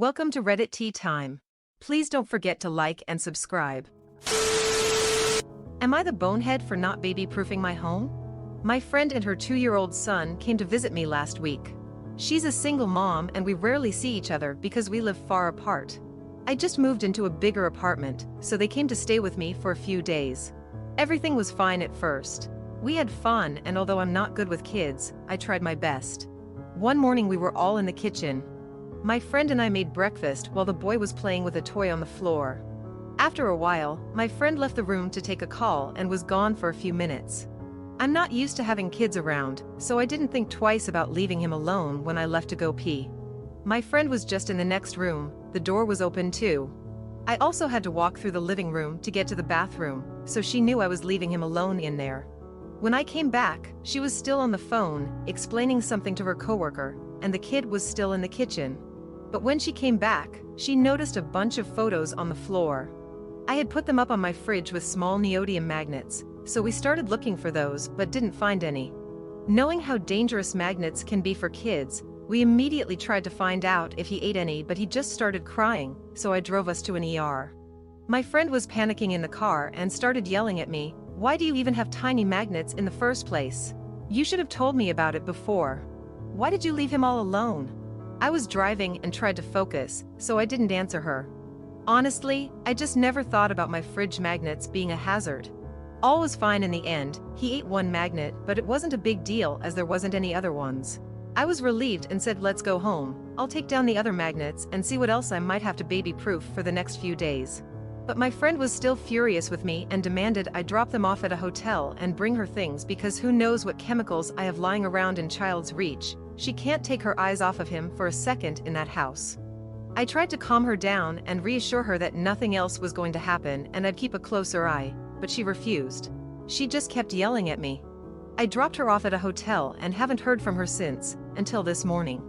Welcome to Reddit Tea Time. Please don't forget to like and subscribe. Am I the bonehead for not baby-proofing my home? My friend and her 2-year-old son came to visit me last week. She's a single mom and we rarely see each other because we live far apart. I just moved into a bigger apartment, so they came to stay with me for a few days. Everything was fine at first. We had fun, and although I'm not good with kids, I tried my best. One morning we were all in the kitchen. My friend and I made breakfast while the boy was playing with a toy on the floor. After a while, my friend left the room to take a call and was gone for a few minutes. I'm not used to having kids around, so I didn't think twice about leaving him alone when I left to go pee. My friend was just in the next room, the door was open too. I also had to walk through the living room to get to the bathroom, so she knew I was leaving him alone in there. When I came back, she was still on the phone, explaining something to her coworker, and the kid was still in the kitchen. But when she came back, she noticed a bunch of photos on the floor. I had put them up on my fridge with small neodymium magnets, so we started looking for those but didn't find any. Knowing how dangerous magnets can be for kids, we immediately tried to find out if he ate any, but he just started crying, so I drove us to an ER. My friend was panicking in the car and started yelling at me, "Why do you even have tiny magnets in the first place? You should have told me about it before. Why did you leave him all alone?" I was driving and tried to focus, so I didn't answer her. Honestly, I just never thought about my fridge magnets being a hazard. All was fine in the end. He ate one magnet, but it wasn't a big deal as there wasn't any other ones. I was relieved and said, "Let's go home. I'll take down the other magnets and see what else I might have to baby-proof for the next few days." But my friend was still furious with me and demanded I drop them off at a hotel and bring her things because who knows what chemicals I have lying around in child's reach. She can't take her eyes off of him for a second in that house. I tried to calm her down and reassure her that nothing else was going to happen and I'd keep a closer eye, but she refused. She just kept yelling at me. I dropped her off at a hotel and haven't heard from her since, until this morning.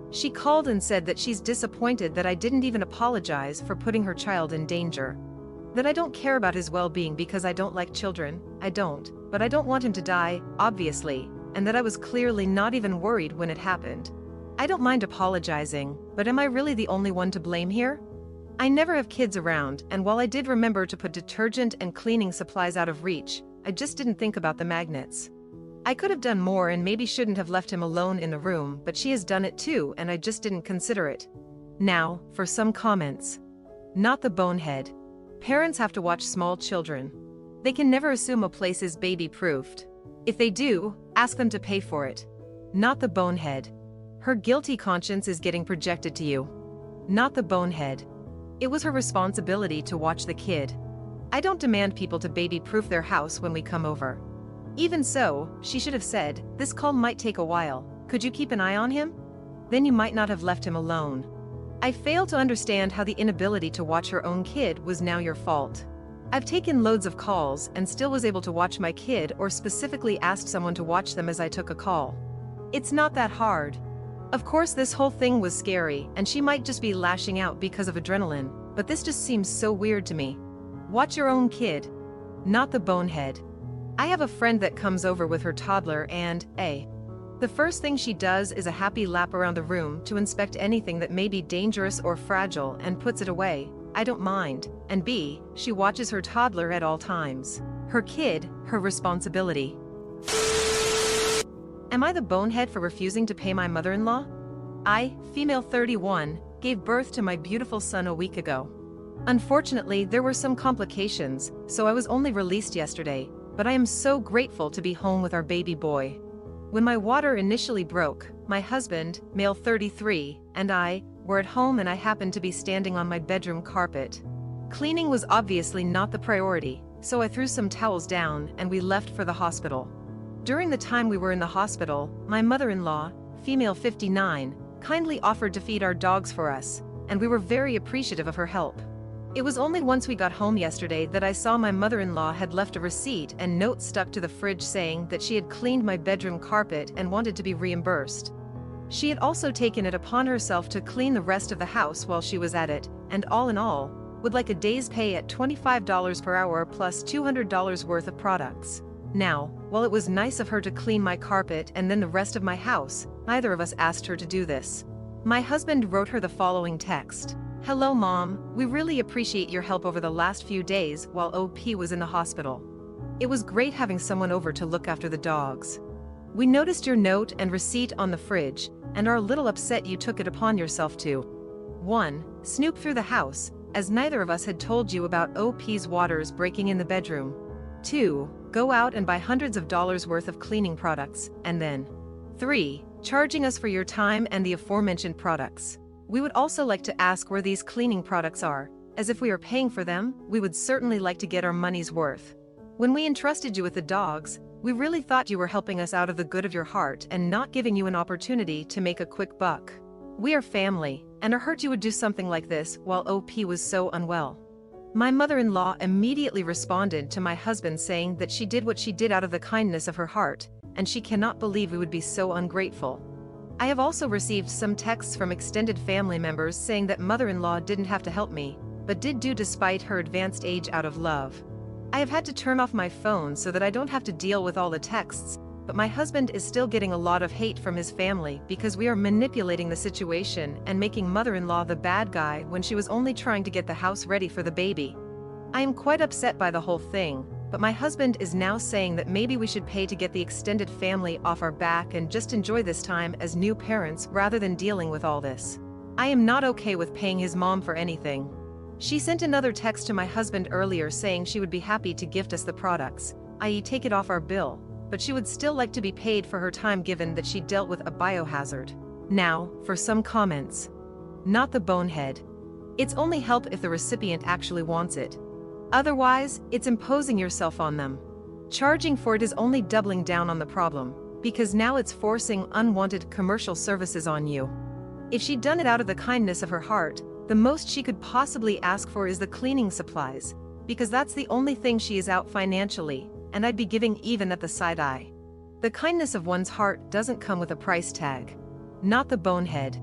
She called and said that she's disappointed that I didn't even apologize for putting her child in danger. That I don't care about his well-being because I don't like children, I don't, but I don't want him to die, obviously, and that I was clearly not even worried when it happened. I don't mind apologizing, but am I really the only one to blame here? I never have kids around, and while I did remember to put detergent and cleaning supplies out of reach, I just didn't think about the magnets. I could have done more and maybe shouldn't have left him alone in the room, but she has done it too and I just didn't consider it. Now, for some comments. Not the bonehead. Parents have to watch small children. They can never assume a place is baby-proofed. If they do, ask them to pay for it. Not the bonehead. Her guilty conscience is getting projected to you. Not the bonehead. It was her responsibility to watch the kid. I don't demand people to baby-proof their house when we come over. Even so, she should have said, "This call might take a while. Could you keep an eye on him?" Then you might not have left him alone. I fail to understand how the inability to watch her own kid was now your fault. I've taken loads of calls and still was able to watch my kid or specifically asked someone to watch them as I took a call. It's not that hard. Of course this whole thing was scary and she might just be lashing out because of adrenaline, but this just seems so weird to me. Watch your own kid. Not the bonehead. I have a friend that comes over with her toddler and, A. The first thing she does is a happy lap around the room to inspect anything that may be dangerous or fragile and puts it away. I don't mind. And B. She watches her toddler at all times. Her kid, her responsibility. Am I the bonehead for refusing to pay my mother-in-law? I, female 31, gave birth to my beautiful son a week ago. Unfortunately, there were some complications, so I was only released yesterday, but I am so grateful to be home with our baby boy. When my water initially broke, my husband, male 33, and I were at home and I happened to be standing on my bedroom carpet. Cleaning was obviously not the priority, so I threw some towels down and we left for the hospital. During the time we were in the hospital, my mother-in-law, female 59, kindly offered to feed our dogs for us, and we were very appreciative of her help. It was only once we got home yesterday that I saw my mother-in-law had left a receipt and note stuck to the fridge saying that she had cleaned my bedroom carpet and wanted to be reimbursed. She had also taken it upon herself to clean the rest of the house while she was at it, and all in all, would like a day's pay at $25 per hour plus $200 worth of products. Now, while it was nice of her to clean my carpet and then the rest of my house, neither of us asked her to do this. My husband wrote her the following text. "Hello Mom, we really appreciate your help over the last few days while OP was in the hospital. It was great having someone over to look after the dogs. We noticed your note and receipt on the fridge, and are a little upset you took it upon yourself to 1. Snoop through the house, as neither of us had told you about OP's waters breaking in the bedroom. 2. Go out and buy hundreds of dollars worth of cleaning products, and then 3. Charging us for your time and the aforementioned products. We would also like to ask where these cleaning products are, as if we are paying for them, we would certainly like to get our money's worth. When we entrusted you with the dogs, we really thought you were helping us out of the good of your heart and not giving you an opportunity to make a quick buck. We are family, and are hurt you would do something like this while OP was so unwell." My mother-in-law immediately responded to my husband saying that she did what she did out of the kindness of her heart, and she cannot believe we would be so ungrateful. I have also received some texts from extended family members saying that mother-in-law didn't have to help me, but did do despite her advanced age out of love. I have had to turn off my phone so that I don't have to deal with all the texts, but my husband is still getting a lot of hate from his family because we are manipulating the situation and making mother-in-law the bad guy when she was only trying to get the house ready for the baby. I am quite upset by the whole thing, but my husband is now saying that maybe we should pay to get the extended family off our back and just enjoy this time as new parents rather than dealing with all this. I am not okay with paying his mom for anything. She sent another text to my husband earlier saying she would be happy to gift us the products, i.e. take it off our bill, but she would still like to be paid for her time given that she dealt with a biohazard. Now, for some comments. Not the bonehead. It's only help if the recipient actually wants it. Otherwise, it's imposing yourself on them. Charging for it is only doubling down on the problem, because now it's forcing unwanted commercial services on you. If she'd done it out of the kindness of her heart, the most she could possibly ask for is the cleaning supplies, because that's the only thing she is out financially, and I'd be giving even at the side eye. The kindness of one's heart doesn't come with a price tag. Not the bonehead.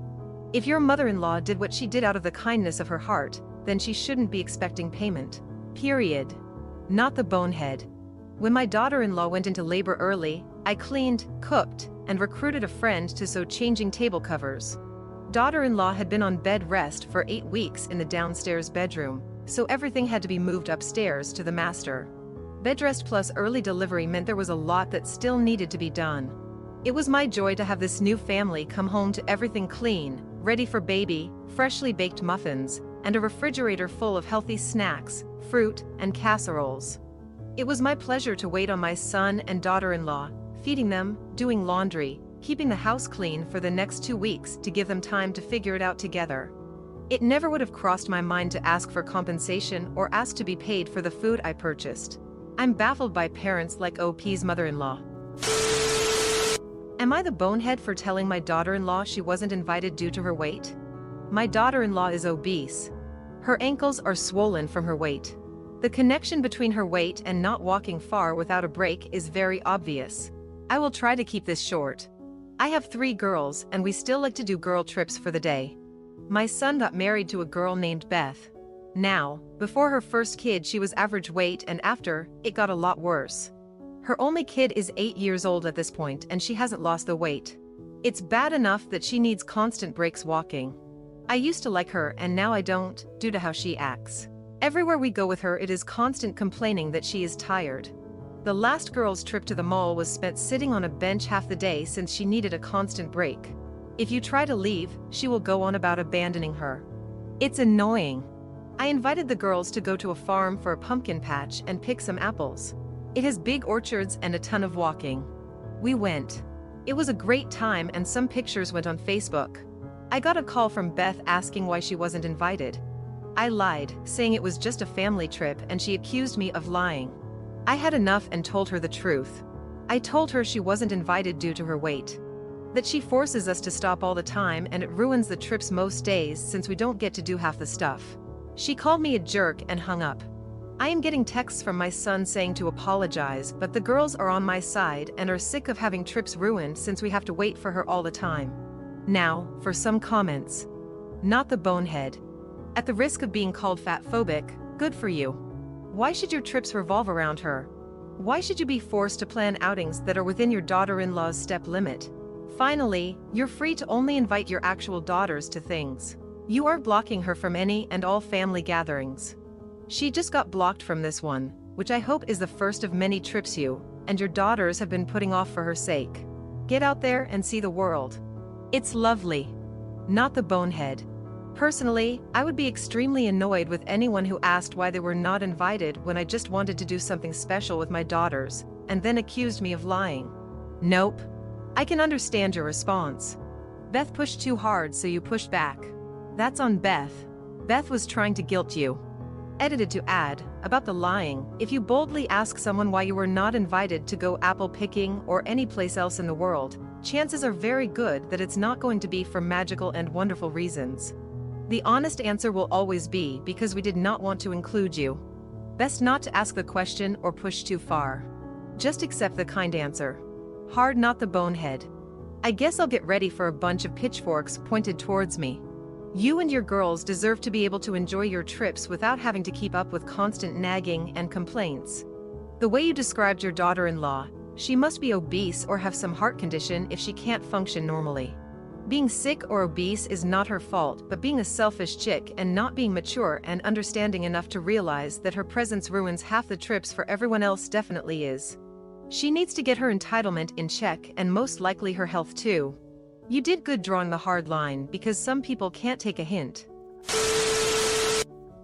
If your mother-in-law did what she did out of the kindness of her heart, then she shouldn't be expecting payment. Period. Not the bonehead. When my daughter-in-law went into labor early, I cleaned, cooked, and recruited a friend to sew changing table covers. Daughter-in-law had been on bed rest for 8 weeks in the downstairs bedroom, so everything had to be moved upstairs to the master. Bed rest plus early delivery meant there was a lot that still needed to be done. It was my joy to have this new family come home to everything clean, ready for baby, freshly baked muffins, and a refrigerator full of healthy snacks, fruit, and casseroles. It was my pleasure to wait on my son and daughter-in-law, feeding them, doing laundry, keeping the house clean for the next 2 weeks to give them time to figure it out together. It never would have crossed my mind to ask for compensation or ask to be paid for the food I purchased. I'm baffled by parents like OP's mother-in-law. Am I the bonehead for telling my daughter-in-law she wasn't invited due to her weight? My daughter-in-law is obese. Her ankles are swollen from her weight. The connection between her weight and not walking far without a break is very obvious. I will try to keep this short. I have 3 girls and we still like to do girl trips for the day. My son got married to a girl named Beth. Now, before her first kid she was average weight and after, it got a lot worse. Her only kid is 8 years old at this point and she hasn't lost the weight. It's bad enough that she needs constant breaks walking. I used to like her and now I don't, due to how she acts. Everywhere we go with her it is constant complaining that she is tired. The last girl's trip to the mall was spent sitting on a bench half the day since she needed a constant break. If you try to leave, she will go on about abandoning her. It's annoying. I invited the girls to go to a farm for a pumpkin patch and pick some apples. It has big orchards and a ton of walking. We went. It was a great time and some pictures went on Facebook. I got a call from Beth asking why she wasn't invited. I lied, saying it was just a family trip and she accused me of lying. I had enough and told her the truth. I told her she wasn't invited due to her weight. That she forces us to stop all the time and it ruins the trips most days since we don't get to do half the stuff. She called me a jerk and hung up. I am getting texts from my son saying to apologize, but the girls are on my side and are sick of having trips ruined since we have to wait for her all the time. Now, for some comments. Not the bonehead. At the risk of being called fat-phobic, good for you. Why should your trips revolve around her? Why should you be forced to plan outings that are within your daughter-in-law's step limit? Finally, you're free to only invite your actual daughters to things. You aren't blocking her from any and all family gatherings. She just got blocked from this one, which I hope is the first of many trips you and your daughters have been putting off for her sake. Get out there and see the world. It's lovely. Not the bonehead. Personally, I would be extremely annoyed with anyone who asked why they were not invited when I just wanted to do something special with my daughters, and then accused me of lying. Nope. I can understand your response. Beth pushed too hard, so you pushed back. That's on Beth. Beth was trying to guilt you. Edited to add, about the lying, if you boldly ask someone why you were not invited to go apple picking or any place else in the world, chances are very good that it's not going to be for magical and wonderful reasons. The honest answer will always be because we did not want to include you. Best not to ask the question or push too far. Just accept the kind answer. Hard, not the bonehead. I guess I'll get ready for a bunch of pitchforks pointed towards me. You and your girls deserve to be able to enjoy your trips without having to keep up with constant nagging and complaints. The way you described your daughter-in-law, she must be obese or have some heart condition if she can't function normally. Being sick or obese is not her fault, but being a selfish chick and not being mature and understanding enough to realize that her presence ruins half the trips for everyone else definitely is. She needs to get her entitlement in check and most likely her health too. You did good drawing the hard line because some people can't take a hint.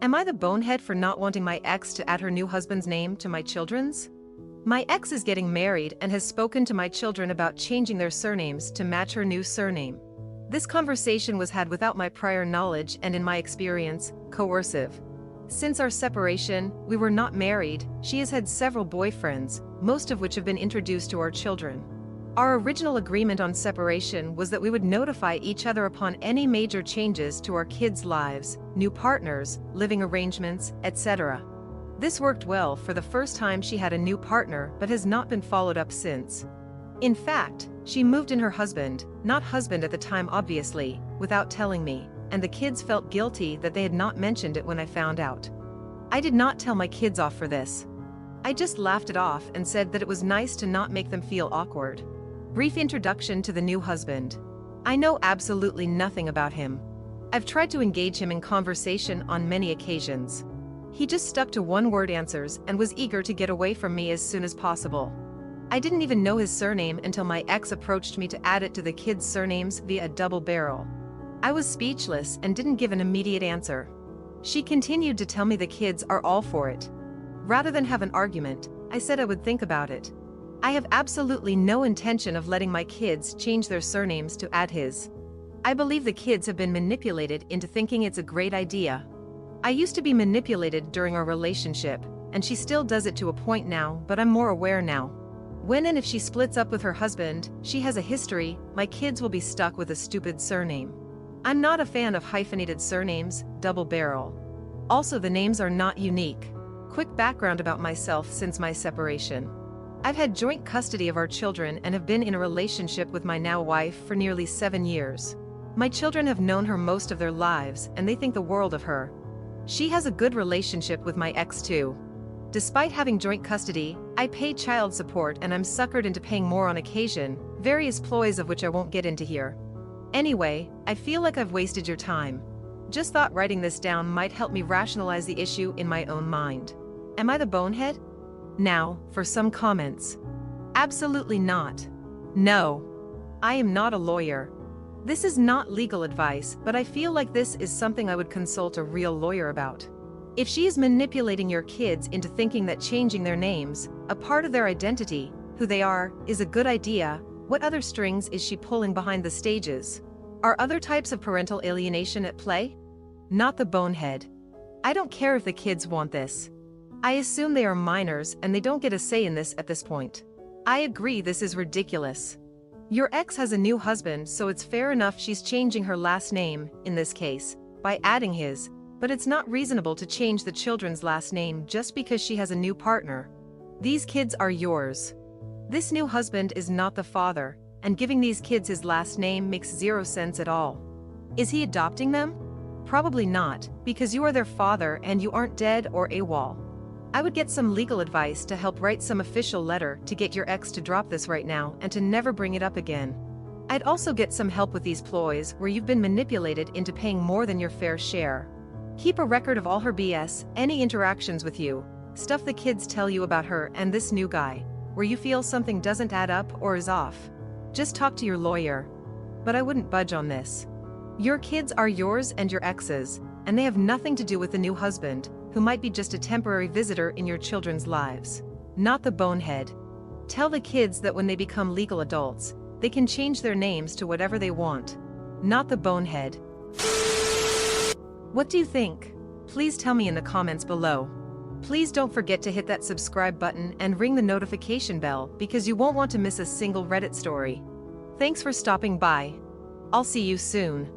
Am I the bonehead for not wanting my ex to add her new husband's name to my children's? My ex is getting married and has spoken to my children about changing their surnames to match her new surname. This conversation was had without my prior knowledge and, in my experience, coercive. Since our separation, we were not married. She has had several boyfriends, most of which have been introduced to our children. Our original agreement on separation was that we would notify each other upon any major changes to our kids' lives, new partners, living arrangements, etc. This worked well for the first time she had a new partner but has not been followed up since. In fact, she moved in her husband, not husband at the time obviously, without telling me, and the kids felt guilty that they had not mentioned it when I found out. I did not tell my kids off for this. I just laughed it off and said that it was nice to not make them feel awkward. Brief introduction to the new husband. I know absolutely nothing about him. I've tried to engage him in conversation on many occasions. He just stuck to one-word answers and was eager to get away from me as soon as possible. I didn't even know his surname until my ex approached me to add it to the kids' surnames via a double barrel. I was speechless and didn't give an immediate answer. She continued to tell me the kids are all for it. Rather than have an argument, I said I would think about it. I have absolutely no intention of letting my kids change their surnames to add his. I believe the kids have been manipulated into thinking it's a great idea. I used to be manipulated during our relationship, and she still does it to a point now, but I'm more aware now. When and if she splits up with her husband, she has a history, my kids will be stuck with a stupid surname. I'm not a fan of hyphenated surnames, double barrel. Also, the names are not unique. Quick background about myself since my separation. I've had joint custody of our children and have been in a relationship with my now wife for nearly 7 years. My children have known her most of their lives and they think the world of her. She has a good relationship with my ex too. Despite having joint custody, I pay child support and I'm suckered into paying more on occasion, various ploys of which I won't get into here. Anyway, I feel like I've wasted your time. Just thought writing this down might help me rationalize the issue in my own mind. Am I the bonehead? Now, for some comments. Absolutely not. No. I am not a lawyer. This is not legal advice, but I feel like this is something I would consult a real lawyer about. If she is manipulating your kids into thinking that changing their names, a part of their identity, who they are, is a good idea, what other strings is she pulling behind the stages? Are other types of parental alienation at play? Not the bonehead. I don't care if the kids want this. I assume they are minors and they don't get a say in this at this point. I agree this is ridiculous. Your ex has a new husband, so it's fair enough she's changing her last name, in this case, by adding his, but it's not reasonable to change the children's last name just because she has a new partner. These kids are yours. This new husband is not the father, and giving these kids his last name makes zero sense at all. Is he adopting them? Probably not, because you are their father and you aren't dead or AWOL. I would get some legal advice to help write some official letter to get your ex to drop this right now and to never bring it up again. I'd also get some help with these ploys where you've been manipulated into paying more than your fair share. Keep a record of all her BS, any interactions with you, stuff the kids tell you about her and this new guy, where you feel something doesn't add up or is off. Just talk to your lawyer. But I wouldn't budge on this. Your kids are yours and your ex's, and they have nothing to do with the new husband, who might be just a temporary visitor in your children's lives. Not the bonehead. Tell the kids that when they become legal adults, they can change their names to whatever they want. Not the bonehead. What do you think? Please tell me in the comments below. Please don't forget to hit that subscribe button and ring the notification bell because you won't want to miss a single Reddit story. Thanks for stopping by. I'll see you soon.